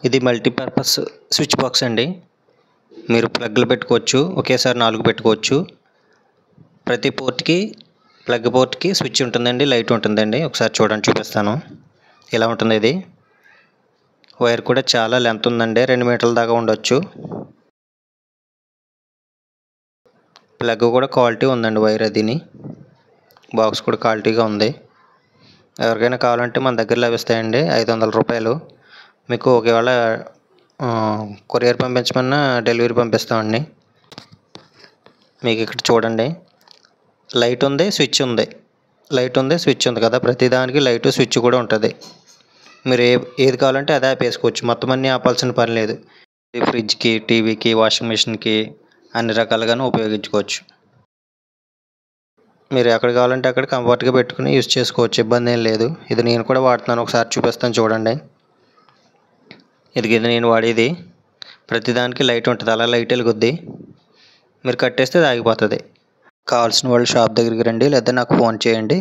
ఇది multipurpose switch box అండి. మీరు ప్లగ్లు పెట్టుకోవచ్చు, ఒకేసారి 4 పెట్టుకోవచ్చు. ప్రతి పోర్ట్కి ప్లగ్ పోర్ట్కి స్విచ్ ఉంటుందండి, లైట్ ఉంటుందండి. ఒకసారి చూడండి, చూపిస్తాను. ఇలా ఉంటుంది ఇది. వైర్ కూడా చాలా లెంత్ ఉందండి, 2 మీటర్ల దాకా ఉండొచ్చు. ప్లగ్ కూడా క్వాలిటీ ఉందండి, వైర్ అదిని. బాక్స్ కూడా క్వాలిటీగా ఉంది. ఎవరికైనా కావాలంటే మన దగ్గర లభిస్తాయండి. 500 రూపాయలు. మీకు ఒకవేళ కొరియర్ పంపించమన్నా డెలివరీ పంపిస్తామండి. మీకు ఇక్కడ చూడండి, లైట్ ఉంది, స్విచ్ ఉంది. లైట్ ఉంది, స్విచ్ ఉంది కదా, ప్రతిదానికి లైటు స్విచ్ కూడా ఉంటుంది. మీరు ఏది కావాలంటే అదే ఆపేసుకోవచ్చు, మొత్తం అన్నీ ఆపాల్సిన పని లేదు. ఫ్రిడ్జ్కి, టీవీకి, వాషింగ్ మిషన్కి అన్ని రకాలుగాను ఉపయోగించుకోవచ్చు. మీరు ఎక్కడ కావాలంటే అక్కడ కంఫర్ట్గా పెట్టుకుని యూజ్ చేసుకోవచ్చు, ఇబ్బంది ఏం లేదు. ఇది నేను కూడా వాడుతున్నాను, ఒకసారి చూపిస్తాను చూడండి. ఇది నేను వాడేది. ప్రతిదానికి లైట్ ఉంటుంది, అలా లైట్ వెలుగుద్ది. మీరు కట్టేస్తే అది ఆగిపోతుంది. కావాల్సిన వాళ్ళు షాప్ దగ్గరికి రండి, లేదా నాకు ఫోన్ చేయండి.